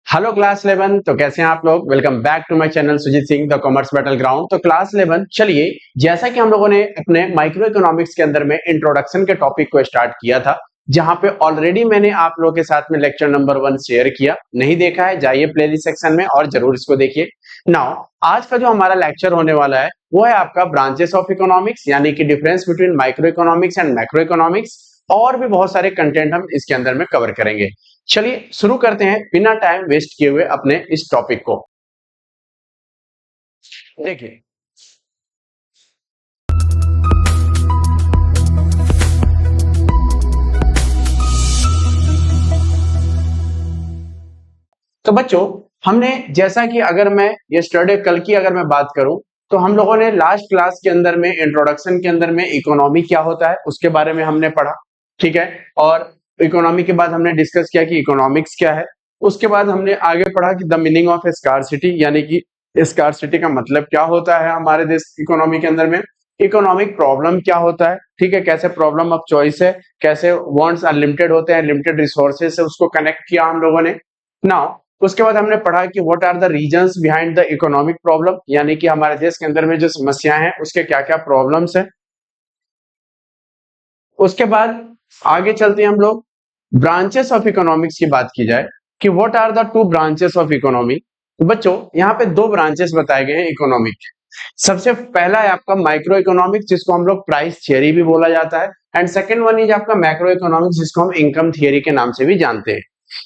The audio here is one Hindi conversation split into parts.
Hello class 11। तो कैसे हैं आप लोग। Welcome back to my channel Sujeet Singh the commerce battle ground. तो क्लास 11 चलिए, जैसा कि हम लोगों ने अपने माइक्रो इकोनॉमिक्स के अंदर में इंट्रोडक्शन के टॉपिक को स्टार्ट किया था, जहां पे ऑलरेडी मैंने आप लोगों के साथ में लेक्चर नंबर 1 शेयर किया। नहीं देखा है जाइए प्लेलिस्ट सेक्शन में और जरूर इसको देखिए। नाउ आज का जो हमारा लेक्चर होने वाला है वो है आपका ब्रांचेस ऑफ इकोनॉमिक्स, यानी कि difference between micro economics and macro economics. और भी बहुत सारे कंटेंट हम इसके अंदर में कवर करेंगे। चलिए शुरू करते हैं बिना टाइम वेस्ट किए हुए अपने इस टॉपिक को। देखिए, तो बच्चों हमने जैसा कि अगर मैं यस्टरडे कल की अगर मैं बात करूं तो हम लोगों ने लास्ट क्लास के अंदर में इंट्रोडक्शन के अंदर में इकोनॉमी क्या होता है उसके बारे में हमने पढ़ा, ठीक है। और इकोनॉमी के बाद हमने डिस्कस किया कि इकोनॉमिक्स क्या है। उसके बाद हमने आगे पढ़ा कि द मीनिंग ऑफ स्कार्सिटी, यानी कि स्कार्सिटी का मतलब क्या होता है हमारे देश इकोनॉमी के अंदर में। इकोनॉमिक प्रॉब्लम क्या होता है, ठीक है, कैसे प्रॉब्लम ऑफ चॉइस है, कैसे वांट्स अनलिमिटेड होते हैं, लिमिटेड रिसोर्सेज से उसको कनेक्ट किया हम लोगों ने। नाउ उसके बाद हमने पढ़ा कि what are the reasons behind the economic problem, यानी कि हमारे देश के अंदर में जो समस्याएं हैं उसके क्या क्या प्रॉब्लम्स हैं। उसके बाद आगे चलते हैं हम लोग ब्रांचेस ऑफ इकोनॉमिक्स की बात की जाए कि what are the two branches of economy. तो बच्चों यहाँ पे दो ब्रांचेस बताए गए हैं इकोनॉमिक। सबसे पहला है आपका माइक्रो इकोनॉमिक्स, जिसको हम लोग प्राइस थियरी भी बोला जाता है, एंड सेकंड वन इज आपका मैक्रो इकोनॉमिक्स, जिसको हम इनकम थियरी के नाम से भी जानते हैं।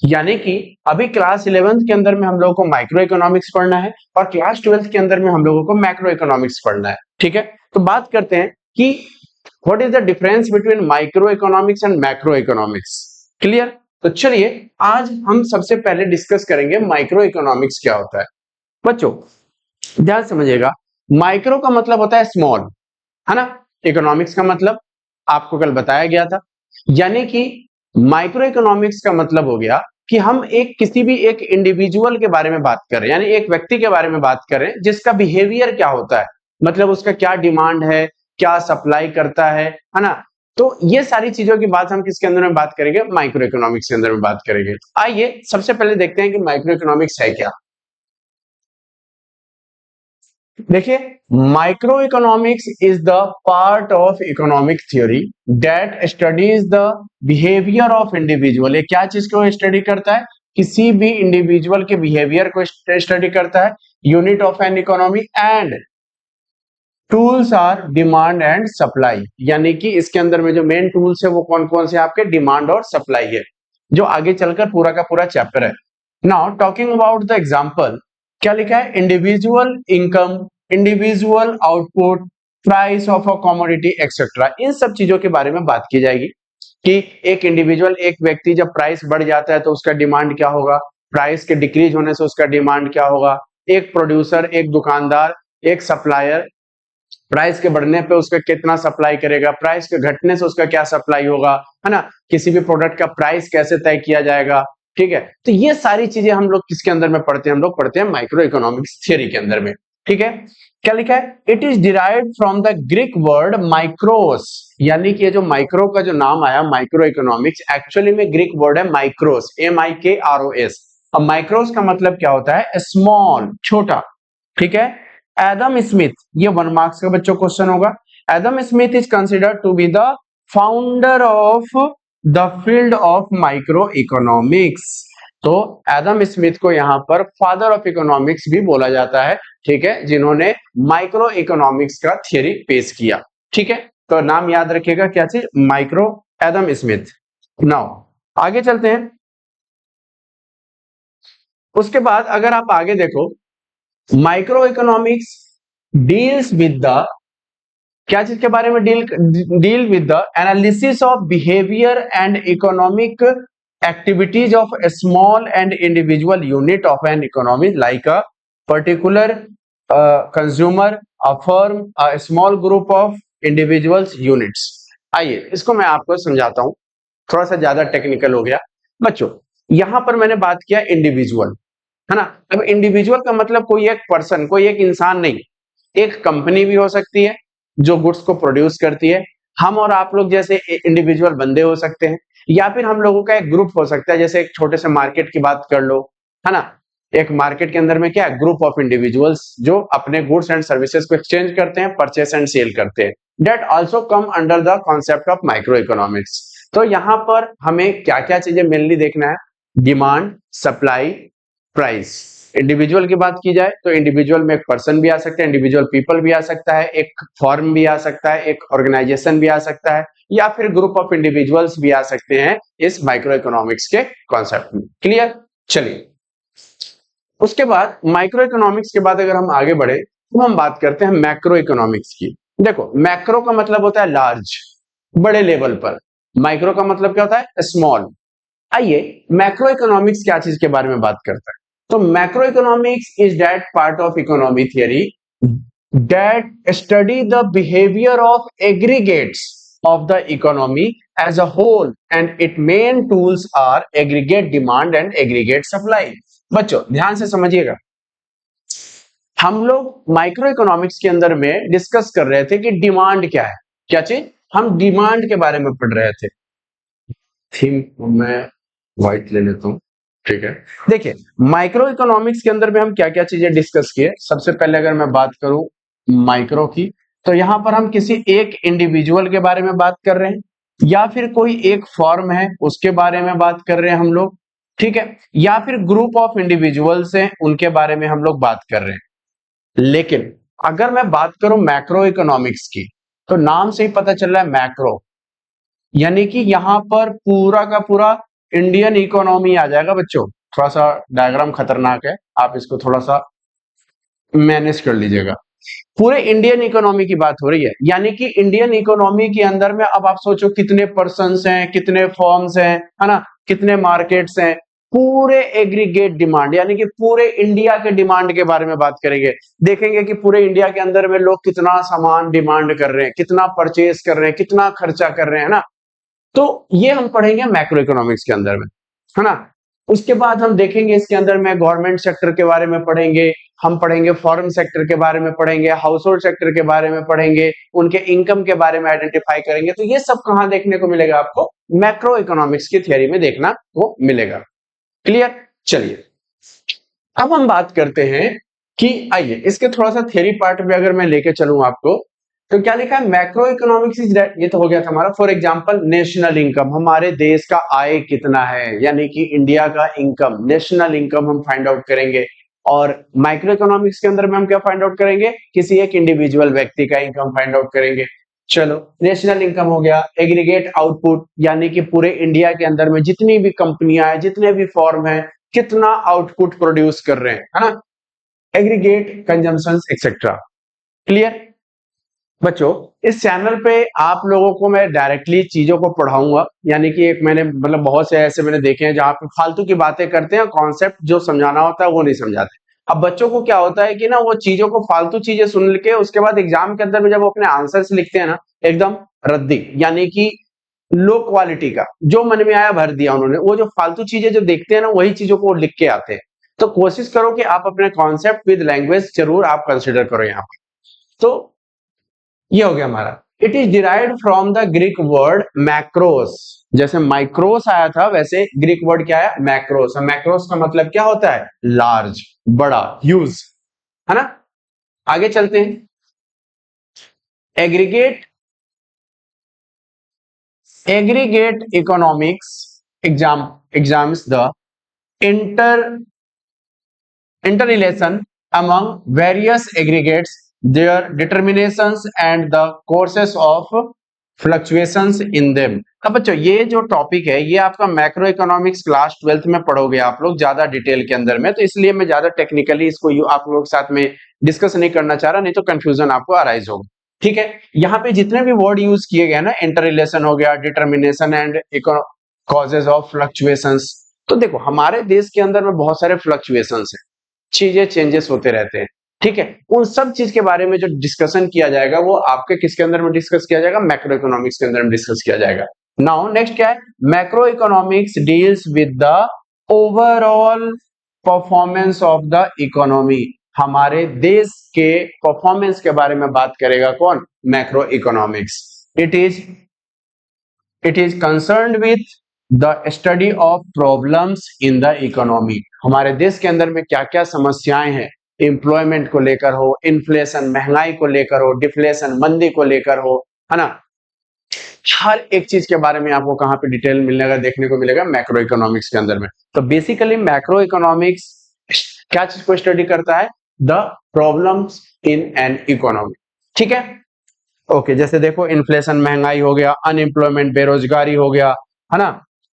यानी कि अभी क्लास 11th के अंदर में हम लोगों को माइक्रो इकोनॉमिक्स पढ़ना है और क्लास 12th के अंदर में हम लोगों को मैक्रो इकोनॉमिक्स पढ़ना है, ठीक है। तो बात करते हैं कि what is the difference between micro economics and macro economics. Clear. तो चलिए आज हम सबसे पहले डिस्कस करेंगे माइक्रो इकोनॉमिक्स क्या होता है। बच्चों ध्यान समझिएगा, माइक्रो का मतलब होता है स्मॉल, है ना। इकोनॉमिक्स का मतलब आपको कल बताया गया था, यानी कि माइक्रो इकोनॉमिक्स का मतलब हो गया कि हम एक किसी भी एक इंडिविजुअल के बारे में बात कर रहे हैं, यानी एक व्यक्ति के बारे में बात कर रहे हैं जिसका बिहेवियर क्या होता है, मतलब उसका क्या डिमांड है, क्या सप्लाई करता है ना। तो ये सारी चीजों की बात हम किसके अंदर में बात करेंगे, माइक्रो इकोनॉमिक्स के अंदर में बात करेंगे। आइए सबसे पहले देखते हैं कि माइक्रो इकोनॉमिक्स है क्या। देखिए, micro economics is the part of economic theory that studies the behaviour of individual. ये क्या चीज को स्टडी करता है, किसी भी इंडिविजुअल के बिहेवियर को स्टडी करता है। Unit of an economy and tools are demand and supply, यानी कि इसके अंदर में जो मेन टूल्स है वो कौन कौन से आपके डिमांड और सप्लाई है, जो आगे चलकर पूरा का पूरा चैप्टर है। Now talking about the example, क्या लिखा है, individual income, individual output, price of a commodity etcetera. इन सब चीजों के बारे में बात की जाएगी कि एक इंडिविजुअल, एक व्यक्ति जब प्राइस बढ़ जाता है तो उसका डिमांड क्या होगा, प्राइस के डिक्रीज होने से उसका डिमांड क्या होगा, एक प्रोड्यूसर, एक दुकानदार, एक सप्लायर प्राइस के बढ़ने पे उसका कितना सप्लाई करेगा, प्राइस के घटने से उसका क्या सप्लाई होगा, है ना। किसी भी प्रोडक्ट का प्राइस कैसे तय किया जाएगा, ठीक है। तो ये सारी चीजें हम लोग किसके अंदर में पढ़ते हैं, हम लोग पढ़ते हैं माइक्रो इकोनॉमिक्स थियरी के अंदर में, ठीक है। क्या लिखा है, it is derived from the Greek word micros, यानी कि ये जो माइक्रो का जो नाम आया माइक्रो इकोनॉमिक्स, एक्चुअली में ग्रीक वर्ड है माइक्रोस, MIKROS। अब माइक्रोस का मतलब क्या होता है, स्मॉल, छोटा, ठीक है। एडम स्मिथ, ये 1 मार्क्स का बच्चों क्वेश्चन होगा। Adam Smith is considered to be the founder of the field of micro economics. तो एडम स्मिथ को यहां पर फादर ऑफ इकोनॉमिक्स भी बोला जाता है, ठीक है, जिन्होंने माइक्रो इकोनॉमिक्स का थियरी पेश किया, ठीक है। तो नाम याद रखिएगा, क्या चीज, माइक्रो, एडम स्मिथ। नाउ आगे चलते हैं। उसके बाद अगर आप आगे देखो, micro economics deals with the, क्या चीज के बारे में deal with the analysis of behaviour and economic activities of A small and individual unit of an economy, like a particular consumer, a firm, a small group of individuals units. आइए इसको मैं आपको समझाता हूं, थोड़ा सा ज्यादा टेक्निकल हो गया बच्चों। यहां पर मैंने बात किया इंडिविजुअल, है ना। अब इंडिविजुअल का मतलब कोई एक पर्सन, कोई एक इंसान नहीं, एक कंपनी भी हो सकती है जो गुड्स को प्रोड्यूस करती है, हम और आप लोग जैसे इंडिविजुअल बंदे हो सकते हैं, या फिर हम लोगों का एक ग्रुप हो सकता है, जैसे एक छोटे से मार्केट की बात कर लो, है ना। एक मार्केट के अंदर में क्या है, ग्रुप ऑफ इंडिविजुअल्स जो अपने गुड्स एंड सर्विसेज को एक्सचेंज करते हैं, परचेस एंड सेल करते हैं। That also come under the concept of micro economics. तो यहाँ पर हमें क्या क्या चीजें मेनली देखना है, डिमांड, सप्लाई, प्राइस। इंडिविजुअल की बात की जाए तो इंडिविजुअल में एक पर्सन भी आ सकता है, इंडिविजुअल पीपल भी आ सकता है, एक फॉर्म भी आ सकता है, एक ऑर्गेनाइजेशन भी आ सकता है, या फिर ग्रुप ऑफ इंडिविजुअल्स भी आ सकते हैं इस माइक्रो इकोनॉमिक्स के कॉन्सेप्ट में। क्लियर? चलिए, उसके बाद माइक्रो इकोनॉमिक्स के बाद अगर हम आगे बढ़े तो हम बात करते हैं मैक्रो इकोनॉमिक्स की। देखो, मैक्रो का मतलब होता है लार्ज, बड़े लेवल पर। माइक्रो का मतलब क्या होता है, स्मॉल। आइए, मैक्रो इकोनॉमिक्स क्या चीज के बारे में बात करता है। तो macro economics is that part of economy theory that study the behaviour of aggregates of the economy as a whole and its main tools are aggregate demand and aggregate supply। बच्चों ध्यान से समझिएगा, हम लोग माइक्रो इकोनॉमिक्स के अंदर में डिस्कस कर रहे थे कि डिमांड क्या है। क्या चीज? हम डिमांड के बारे में पढ़ रहे थे। थीम मैं व्हाइट ले लेता हूं, ठीक है। देखिए, माइक्रो इकोनॉमिक्स के अंदर में हम क्या क्या चीजें डिस्कस किए। सबसे पहले अगर मैं बात करूं माइक्रो की, तो यहां पर हम किसी एक इंडिविजुअल के बारे में बात कर रहे हैं, या फिर कोई एक फॉर्म है उसके बारे में बात कर रहे हैं हम लोग, ठीक है, या फिर ग्रुप ऑफ इंडिविजुअल्स हैं उनके बारे में हम लोग बात कर रहे हैं। लेकिन अगर मैं बात करूं मैक्रो इकोनॉमिक्स की, तो नाम से ही पता चल रहा है मैक्रो, यानी कि यहां पर पूरा का पूरा इंडियन इकोनॉमी आ जाएगा। बच्चों थोड़ा सा डायग्राम खतरनाक है, आप इसको थोड़ा सा मैनेज कर लीजिएगा। पूरे इंडियन इकोनॉमी की बात हो रही है, यानी कि इंडियन इकोनॉमी के अंदर में अब आप सोचो कितने पर्सन्स हैं, कितने फॉर्म्स हैं, है ना, कितने मार्केट्स हैं। पूरे एग्रीगेट डिमांड, यानी कि पूरे इंडिया के डिमांड के बारे में बात करेंगे। देखेंगे कि पूरे इंडिया के अंदर में लोग कितना सामान डिमांड कर रहे हैं, कितना परचेज कर रहे हैं, कितना खर्चा कर रहे हैं, है ना। तो ये हम पढ़ेंगे मैक्रो इकोनॉमिक्स के अंदर में, है ना। उसके बाद हम देखेंगे इसके अंदर में गवर्नमेंट सेक्टर के बारे में पढ़ेंगे, हम पढ़ेंगे फॉरेन सेक्टर के बारे में पढ़ेंगे, हाउस होल्ड सेक्टर के बारे में पढ़ेंगे, उनके इनकम के बारे में आइडेंटिफाई करेंगे। तो ये सब कहां देखने को मिलेगा आपको, मैक्रो इकोनॉमिक्स की थियरी में देखना को मिलेगा। क्लियर? चलिए, अब हम बात करते हैं कि आइए इसके थोड़ा सा थियरी पार्ट में अगर मैं लेके चलूं आपको, तो क्या लिखा है, मैक्रो इकोनॉमिक्स इज दैट, ये तो हो गया था हमारा। फॉर एग्जांपल नेशनल इनकम, हमारे देश का आय कितना है, यानी कि इंडिया का इनकम, नेशनल इनकम हम फाइंड आउट करेंगे। और माइक्रो इकोनॉमिक्स के अंदर में हम क्या फाइंड आउट करेंगे, किसी एक इंडिविजुअल व्यक्ति का इनकम फाइंड आउट करेंगे। चलो, नेशनल इनकम हो गया। एग्रीगेट आउटपुट, यानी कि पूरे इंडिया के अंदर में जितनी भी कंपनियां हैं, जितने भी फॉर्म हैं, कितना आउटपुट प्रोड्यूस कर रहे हैं, है ना। Aggregate consumption etcetera. क्लियर? बच्चों इस चैनल पे आप लोगों को मैं डायरेक्टली चीजों को पढ़ाऊंगा, यानी कि एक मैंने मतलब बहुत से ऐसे मैंने देखे हैं जहां पे फालतू की बातें करते हैं, कॉन्सेप्ट जो समझाना होता है वो नहीं समझाते। अब बच्चों को क्या होता है कि ना, वो चीजों को फालतू चीजें सुन के उसके बाद एग्जाम के अंदर में जब वो अपने आंसर्स लिखते हैं ना, एकदम रद्दी, यानी कि लो क्वालिटी का, जो मन में आया भर दिया उन्होंने। वो जो फालतू चीजें जो देखते हैं ना, वही चीजों को लिख के आते हैं। तो कोशिश करो कि आप अपने कॉन्सेप्ट विद लैंग्वेज जरूर आप कंसिडर करो यहाँ पर। तो ये हो गया हमारा। It is derived from the Greek word macros. जैसे माइक्रोस आया था, वैसे ग्रीक वर्ड क्या है, मैक्रोस। मैक्रोस का मतलब क्या होता है, लार्ज, बड़ा, ह्यूज, है ना। आगे चलते हैं। Aggregate economics exams the inter interrelation among various aggregates, their determinations and the courses of fluctuations in them। अब बच्चों ये जो टॉपिक है ये आपका मैक्रो इकोनॉमिक्स क्लास 12th में पढ़ोगे आप लोग ज्यादा डिटेल के अंदर में, तो इसलिए मैं ज्यादा टेक्निकली इसको आप लोग साथ में डिस्कस नहीं करना चाह रहा, नहीं तो कंफ्यूजन आपको अराइज होगा। ठीक है, यहाँ पे जितने भी वर्ड यूज किए गए ना, इंटर रिलेशन हो गया, determination and causes of fluctuations. तो देखो हमारे देश के अंदर में बहुत सारे फ्लक्चुएशंस है, चीजें चेंजेस होते रहते हैं। ठीक है, उन सब चीज के बारे में जो डिस्कशन किया जाएगा वो आपके किसके अंदर में डिस्कस किया जाएगा, मैक्रो इकोनॉमिक्स के अंदर में डिस्कस किया जाएगा। नाउ नेक्स्ट क्या है, macro economics deals with the overall performance of the economy. हमारे देश के परफॉर्मेंस के बारे में बात करेगा कौन, macro economics. It is concerned with the study of problems in the economy. हमारे देश के अंदर में क्या क्या समस्याएं हैं, एम्प्लॉयमेंट को लेकर हो, इन्फ्लेशन महंगाई को लेकर हो, डिफ्लेशन मंदी को लेकर हो, है ना, हर एक चीज के बारे में आपको कहां पे डिटेल मिलेगा, देखने को मिलेगा मैक्रो इकोनॉमिक्स के अंदर में। तो बेसिकली मैक्रो इकोनॉमिक्स क्या चीज को स्टडी करता है, the problems in an economy, ठीक है। ओके, जैसे देखो इन्फ्लेशन महंगाई हो गया, अनएम्प्लॉयमेंट बेरोजगारी हो गया, है ना,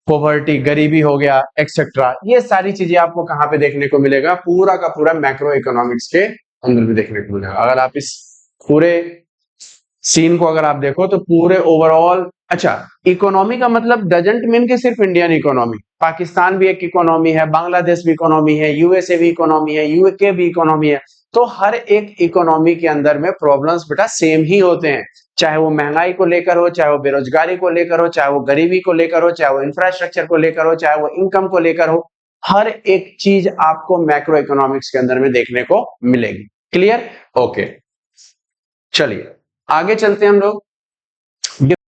पॉवर्टी गरीबी हो गया, एक्सेट्रा, ये सारी चीजें आपको कहां पे देखने को मिलेगा, पूरा का पूरा मैक्रो इकोनॉमिक्स के अंदर भी देखने को मिलेगा। अगर आप इस पूरे सीन को अगर आप देखो तो पूरे ओवरऑल, अच्छा, इकोनॉमी का मतलब डजंट मीन कि सिर्फ इंडियन इकोनॉमी, पाकिस्तान भी एक इकोनॉमी है, बांग्लादेश भी इकोनॉमी है, यूएसए भी इकोनॉमी है, यूके भी इकोनॉमी है। तो हर एक इकोनॉमी के अंदर में प्रॉब्लम्स बेटा सेम ही होते हैं, चाहे वो महंगाई को लेकर हो, चाहे वो बेरोजगारी को लेकर हो, चाहे वो गरीबी को लेकर हो, चाहे वो इंफ्रास्ट्रक्चर को लेकर हो, चाहे वो इनकम को लेकर हो, हर एक चीज आपको मैक्रो इकोनॉमिक्स के अंदर में देखने को मिलेगी। क्लियर? ओके, चलिए आगे चलते हैं हम लोग।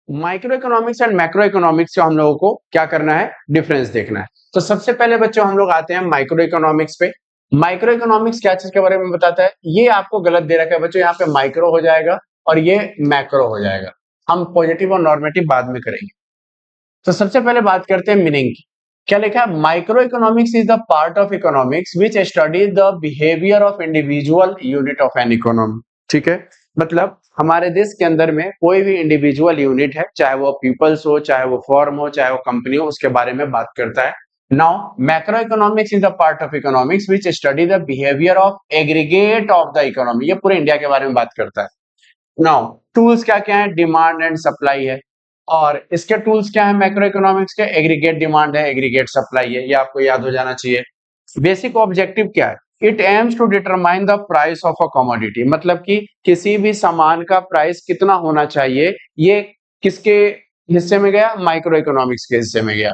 Micro economics and macro economics का हम लोगों को क्या करना है, डिफरेंस देखना है। तो सबसे पहले बच्चों हम लोग आते हैं माइक्रो इकोनॉमिक्स पे। माइक्रो इकोनॉमिक्स क्या चीज के बारे में बताता है, ये आपको गलत दे रखा है बच्चों, यहाँ पे माइक्रो हो जाएगा और ये मैक्रो हो जाएगा, हम पॉजिटिव और नॉर्मेटिव बाद में करेंगे। तो सबसे पहले बात करते हैं मीनिंग की। क्या लिखा है, micro economics is the part of economics which study the behaviour of individual unit of an economy, ठीक है। मतलब हमारे देश के अंदर में कोई भी इंडिविजुअल यूनिट है, चाहे वो पीपल्स हो, चाहे वो फॉर्म हो, चाहे वो कंपनी हो, उसके बारे में बात करता है। Now macro economics is the part of economics which study the behaviour of aggregate of the economy, ये पूरे इंडिया के बारे में बात करता है। नाउ टूल्स क्या क्या है, डिमांड एंड सप्लाई है, और इसके टूल्स क्या है मैक्रो इकोनॉमिक्स के, एग्रीगेट डिमांड है, एग्रीगेट सप्लाई है, ये आपको याद हो जाना चाहिए। बेसिक ऑब्जेक्टिव क्या है, it aims to determine the price of a commodity, मतलब कि किसी भी सामान का प्राइस कितना होना चाहिए, ये किसके हिस्से में गया, माइक्रो इकोनॉमिक्स के हिस्से में गया,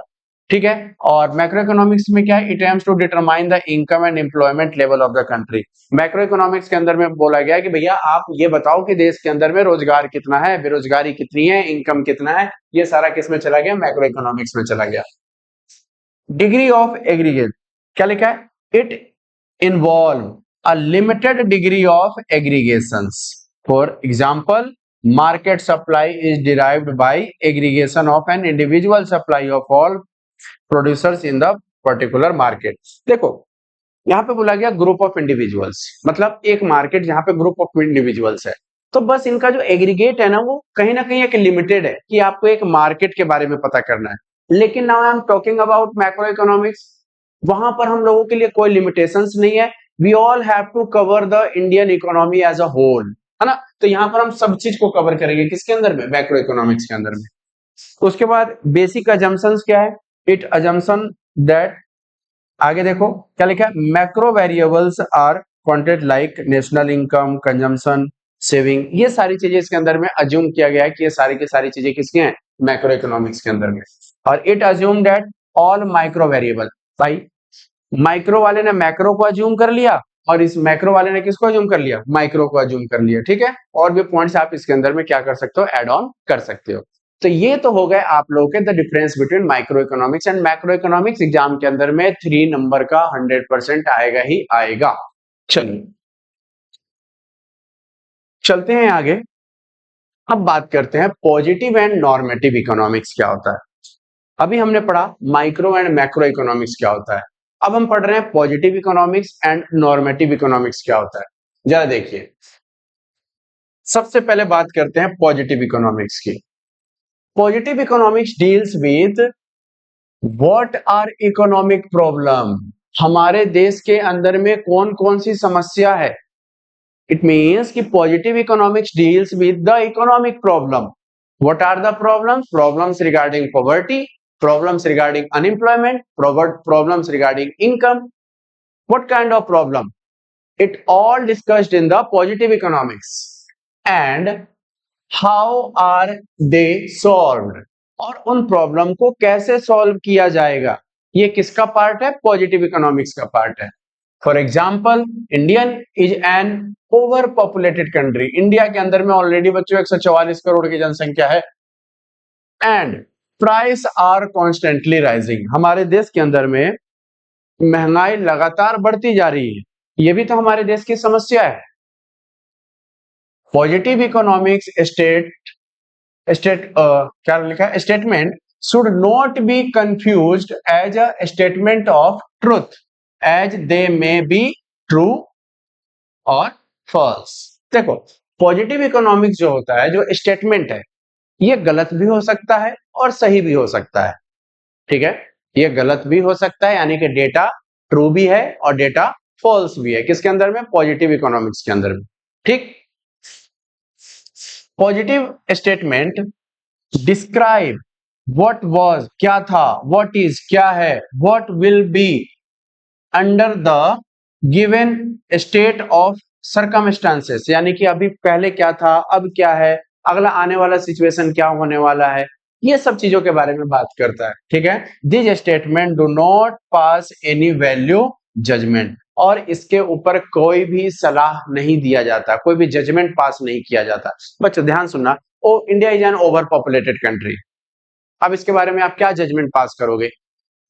ठीक है। और मैक्रो इकोनॉमिक्स में क्या है, it aims to determine the income and employment level of the country. Macro economics के अंदर में बोला गया कि भैया आप ये बताओ कि देश के अंदर में रोजगार कितना है, बेरोजगारी कितनी है, इनकम कितना है, ये सारा किस में चला गया, मैक्रो इकोनॉमिक्स में चला गया। डिग्री ऑफ एग्रीगेट, क्या लिखा है, it involve a limited degree of aggregations. For example, market supply is derived by aggregation of an individual supply of all producers in the particular market. देखो यहाँ पे बोला गया ग्रुप ऑफ इंडिविजुअल्स, मतलब एक मार्केट जहाँ पे ग्रुप ऑफ इंडिविजुअल्स है, तो बस इनका जो एग्रीगेट है ना वो कहीं ना कहीं एक लिमिटेड है कि आपको एक मार्केट के बारे में पता करना है। लेकिन now I am talking about macro economics, वहां पर हम लोगों के लिए कोई लिमिटेशंस नहीं है, we all have to cover the Indian economy as a whole, है ना। तो यहाँ पर हम सब चीज को कवर करेंगे, किसके अंदर में, मैक्रो इकोनॉमिक्स के अंदर में। उसके बाद बेसिक अजम्पशंस क्या है, इट अजम्पशन दैट, आगे देखो क्या लिखा है, macro variables are quantity like national income, consumption, saving, ये सारी चीजें इसके अंदर में अज्यूम किया गया है कि ये सारी की सारी चीजें किसकी हैं, मैक्रो इकोनॉमिक्स के अंदर में। और it assume that all micro variable, भाई माइक्रो वाले ने मैक्रो को अज्यूम कर लिया और इस मैक्रो वाले ने किसको अज्यूम कर लिया, माइक्रो को अज्यूम कर लिया, ठीक है। और भी पॉइंट्स आप इसके अंदर में क्या कर सकते हो, एड ऑन कर सकते हो। तो ये तो हो गए आप लोगों के the difference between micro economics and macro economics. Exam के अंदर में 3 नंबर का 100% आएगा ही आएगा। चलिए चलते हैं आगे, अब बात करते हैं पॉजिटिव एंड नॉर्मेटिव इकोनॉमिक्स क्या होता है। अभी हमने पढ़ा माइक्रो एंड मैक्रो इकोनॉमिक्स क्या होता है, अब हम पढ़ रहे हैं positive economics and normative economics क्या होता है। जरा देखिए, सबसे पहले बात करते हैं पॉजिटिव इकोनॉमिक्स की। Positive economics deals with what are economic problem, हमारे देश के अंदर में कौन कौन सी समस्या है। इट मीन्स कि positive economics deals with the economic problem. What are the problems, problems regarding poverty, problems regarding unemployment, problems regarding income. What kind of problem? It all discussed in the positive economics. And how are they solved? और उन प्रॉब्लम को कैसे सॉल्व किया जाएगा, ये किसका पार्ट है, पॉजिटिव इकोनॉमिक्स का पार्ट है। For example, Indian is an over populated country, India के अंदर में ऑलरेडी बच्चों 144 करोड़ की जनसंख्या है। And price are constantly rising, हमारे देश के अंदर में महंगाई लगातार बढ़ती जा रही है, ये भी तो हमारे देश की समस्या है। पॉजिटिव इकोनॉमिक्स क्या लिखा है, statement should not be confused as a statement of truth as they may be true और फॉल्स। देखो, पॉजिटिव इकोनॉमिक्स जो होता है, जो स्टेटमेंट है, ये गलत भी हो सकता है और सही भी हो सकता है। ठीक है, ये गलत भी हो सकता है, यानी कि डेटा ट्रू भी है और डेटा फॉल्स भी है। किसके अंदर में? पॉजिटिव इकोनॉमिक्स के अंदर में। ठीक, positive statement describe what was क्या था, व्हाट इज क्या है, what will be under the given state of circumstances, यानी कि अभी पहले क्या था, अब क्या है, अगला आने वाला सिचुएशन क्या होने वाला है, ये सब चीजों के बारे में बात करता है। ठीक है, this statement do not pass any value judgement, और इसके ऊपर कोई भी सलाह नहीं दिया जाता, कोई भी जजमेंट पास नहीं किया जाता। बच्चों ध्यान सुनना, oh India is an over populated country. अब इसके बारे में आप क्या जजमेंट पास करोगे?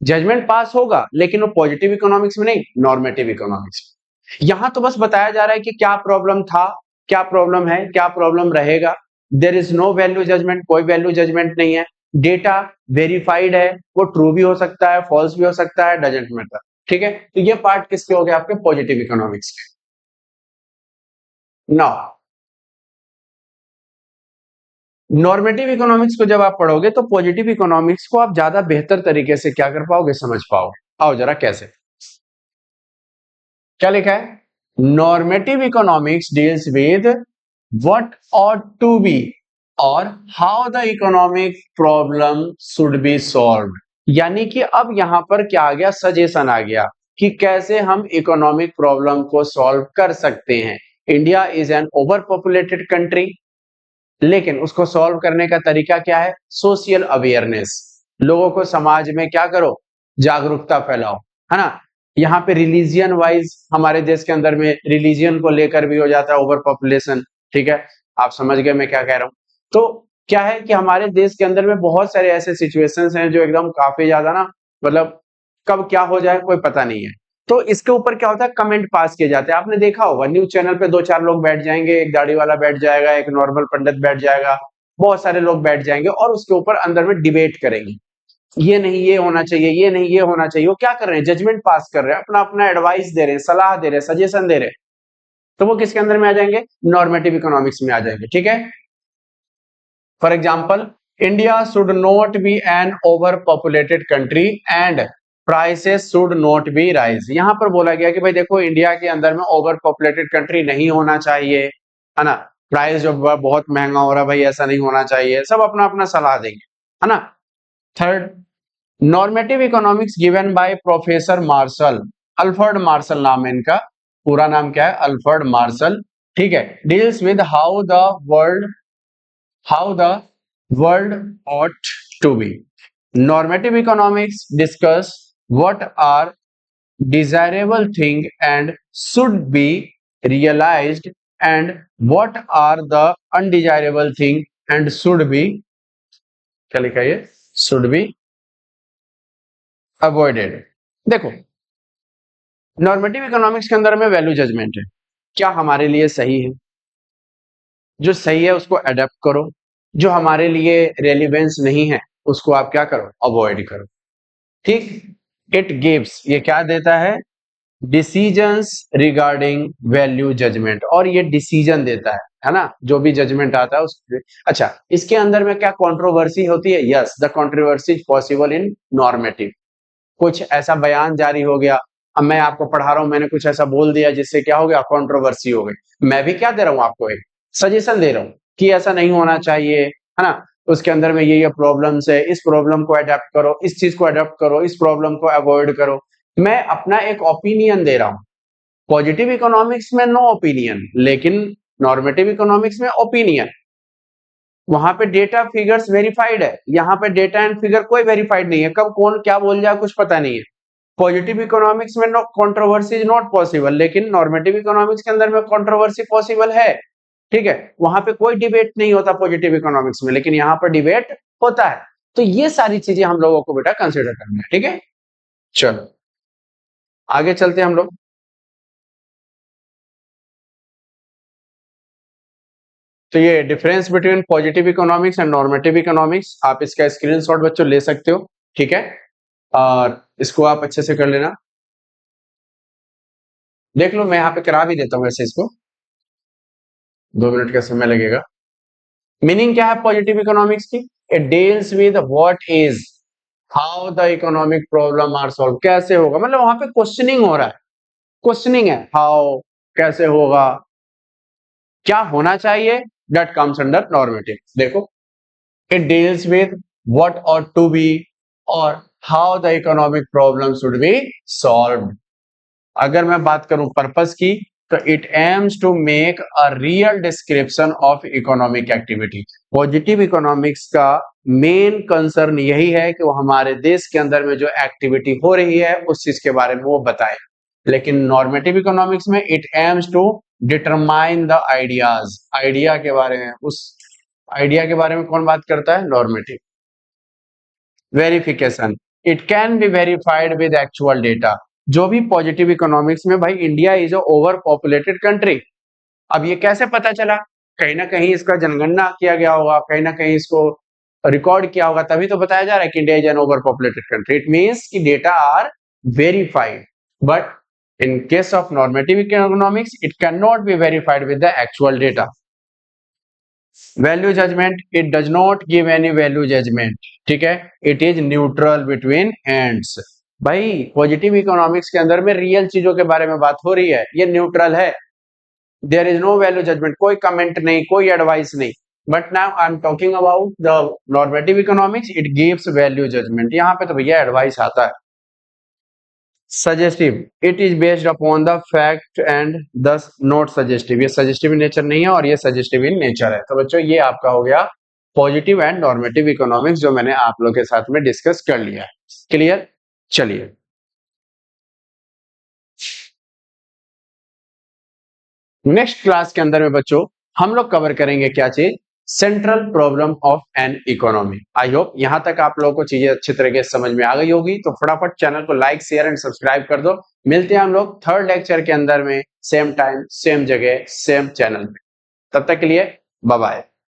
जजमेंट पास होगा, लेकिन वो पॉजिटिव इकोनॉमिक्स में नहीं, नॉर्मेटिव इकोनॉमिक्स में। यहां तो बस बताया जा रहा है कि क्या प्रॉब्लम था, क्या प्रॉब्लम है, क्या प्रॉब्लम रहेगा। There is no value judgement, कोई वैल्यू जजमेंट नहीं है। डेटा वेरीफाइड है, वो ट्रू भी हो सकता है, फॉल्स भी हो सकता है, डजंट मैटर। ठीक है, तो ये पार्ट किसके हो गए? आपके पॉजिटिव इकोनॉमिक्स के। नाउ नॉर्मेटिव इकोनॉमिक्स को जब आप पढ़ोगे तो पॉजिटिव इकोनॉमिक्स को आप ज्यादा बेहतर तरीके से क्या कर पाओगे, समझ पाओगे। आओ जरा कैसे, क्या लिखा है? Normative economics deals with what ought to be और how the economic problem should be solved, यानी कि अब यहां पर क्या आ गया, सजेशन आ गया कि कैसे हम इकोनॉमिक प्रॉब्लम को सॉल्व कर सकते हैं। India is an over populated country, लेकिन उसको सॉल्व करने का तरीका क्या है? सोशल अवेयरनेस, लोगों को समाज में क्या करो, जागरूकता फैलाओ, है ना। यहाँ पे रिलीजियन वाइज हमारे देश के अंदर में रिलीजियन को लेकर भी हो जाता है ओवर पॉपुलेशन। ठीक है, आप समझ गए मैं क्या कह रहा हूँ। तो क्या है कि हमारे देश के अंदर में बहुत सारे ऐसे सिचुएशंस हैं जो एकदम काफी ज्यादा ना, मतलब कब क्या हो जाए कोई पता नहीं है। तो इसके ऊपर क्या होता है, कमेंट पास किए जाते हैं। आपने देखा होगा न्यूज चैनल पे दो चार लोग बैठ जाएंगे, एक दाढ़ी वाला बैठ जाएगा, एक नॉर्मल पंडित बैठ जाएगा, बहुत सारे लोग बैठ जाएंगे और उसके ऊपर अंदर में डिबेट करेंगे। ये नहीं ये होना चाहिए, ये नहीं ये होना चाहिए। वो क्या कर रहे हैं? जजमेंट पास कर रहे हैं, अपना अपना एडवाइस दे रहे हैं, सलाह दे रहे हैं, सजेशन दे रहे हैं। तो वो किसके अंदर में आ जाएंगे? नॉर्मेटिव इकोनॉमिक्स में आ जाएंगे। ठीक है, for example, India should not be an over populated country and prices should not be rise. यहां पर बोला गया कि भाई देखो, इंडिया के अंदर में ओवर पॉपुलेटेड कंट्री नहीं होना चाहिए, है ना। प्राइस जो बहुत महंगा हो रहा है भाई, ऐसा नहीं होना चाहिए। सब अपना अपना सलाह देंगे, है ना। Third, normative economics given by professor Marshall, Alfred Marshall नाम है इनका, पूरा नाम क्या है? Alfred Marshall. ठीक है, deals with how the world ought to be. Normative economics discuss what are desirable thing and should be realized and what are the undesirable thing and should be, क्या लिखा है ये, should be avoided। देखो, नॉर्मेटिव इकोनॉमिक्स के अंदर में वैल्यू जजमेंट है, क्या हमारे लिए सही है, जो सही है उसको अडेप्ट करो, जो हमारे लिए रेलिवेंस नहीं है उसको आप क्या करो, अवॉइड करो। ठीक, इट गिव्स, ये क्या देता है? डिसीजंस रिगार्डिंग वैल्यू जजमेंट, और ये डिसीजन देता है ना, जो भी जजमेंट आता है उसके। अच्छा, इसके अंदर में क्या कंट्रोवर्सी होती है? Yes, the controversy is possible in normative. कुछ ऐसा बयान जारी हो गया, अब मैं आपको पढ़ा रहा हूं, मैंने कुछ ऐसा बोल दिया जिससे क्या हो गया, कंट्रोवर्सी हो गई। मैं भी क्या दे रहा हूं आपको, एक सजेशन दे रहा हूं कि ऐसा नहीं होना चाहिए, है ना। उसके अंदर में ये प्रॉब्लम्स है, इस प्रॉब्लम को अडेप्ट करो, इस चीज को अडेप्ट करो, इस प्रॉब्लम को अवॉइड करो। मैं अपना एक ओपिनियन दे रहा हूं। पॉजिटिव इकोनॉमिक्स में नो ओपिनियन, लेकिन नॉर्मेटिव इकोनॉमिक्स में ओपिनियन। वहां पे डेटा फिगर्स वेरीफाइड है, यहाँ पे डेटा एंड फिगर कोई वेरीफाइड नहीं है, कब कौन क्या बोल जाए कुछ पता नहीं है। पॉजिटिव इकोनॉमिक्स में no controversy is not possible, लेकिन नॉर्मेटिव इकोनॉमिक्स के अंदर में कंट्रोवर्सी पॉसिबल है। ठीक है, वहां पे कोई डिबेट नहीं होता पॉजिटिव इकोनॉमिक्स में, लेकिन यहाँ पर डिबेट होता है। तो ये सारी चीजें हम लोगों को बेटा कंसिडर करना है। ठीक है, चलो। आगे चलते हैं हम लोग। तो ये difference between positive economics and normative economics, आप इसका स्क्रीनशॉट बच्चों ले सकते हो, ठीक है, और इसको आप अच्छे से कर लेना। देख लो, मैं यहाँ पे करा भी देता हूँ वैसे इसको, 2 मिनट का समय लगेगा। मीनिंग क्या है पॉजिटिव इकोनॉमिक्स की? It deals with what is, how the economic problem are solve, कैसे होगा, मतलब वहां पे क्वेश्चनिंग हो रहा है, क्वेश्चनिंग है, हाउ, कैसे होगा, क्या होना चाहिए, दैट कम्स अंडर नॉर्मेटिव। देखो, it deals with what ought to be और how the economic problem should be solved. अगर मैं बात करूं पर्पस की, तो it aims to make a real description of economic activity. Positive economics का मेन कंसर्न यही है कि वो हमारे देश के अंदर में जो एक्टिविटी हो रही है उस चीज के बारे में वो बताए। लेकिन नॉर्मेटिव इकोनॉमिक्स में it aims to determine the ideas, idea के बारे में, उस आइडिया के बारे में कौन बात करता है? Normative. Verification, it can be verified with actual data. जो भी पॉजिटिव इकोनॉमिक्स में, भाई India is a over populated country, अब ये कैसे पता चला? कहीं ना कहीं इसका जनगणना किया गया होगा, कहीं ना कहीं इसको रिकॉर्ड किया होगा, तभी तो बताया जा रहा है कि India is an over populated country. It means कि data are verified, but in case of normative economics it cannot be verified with the actual data. Value judgment, it does not give any value judgment, ठीक है, it is neutral between ends। भाई पॉजिटिव इकोनॉमिक्स के अंदर में रियल चीजों के बारे में बात हो रही है, ये न्यूट्रल है, there is no value judgement, कोई कमेंट नहीं, कोई एडवाइस नहीं। But now I am talking about the normative economics, it gives value judgement, यहाँ पे तो भैया एडवाइस आता है। Suggestive, it is based upon the fact and thus not suggestive, ये सजेस्टिव इन नेचर नहीं है और ये सजेस्टिव इन नेचर है। तो बच्चों ये आपका हो गया पॉजिटिव एंड नॉर्मेटिव इकोनॉमिक्स, जो मैंने आप लोग के साथ में डिस्कस कर लिया है। क्लियर? चलिए, नेक्स्ट क्लास के अंदर में बच्चों हम लोग कवर करेंगे क्या चीज? Central problem of an economy. I hope यहां तक आप लोगों को चीजें अच्छी तरीके से समझ में आ गई होगी, तो फटाफट चैनल को लाइक शेयर एंड सब्सक्राइब कर दो। मिलते हैं हम लोग थर्ड लेक्चर के अंदर में, सेम टाइम सेम जगह सेम चैनल पे। तब तक के लिए बाय बाय।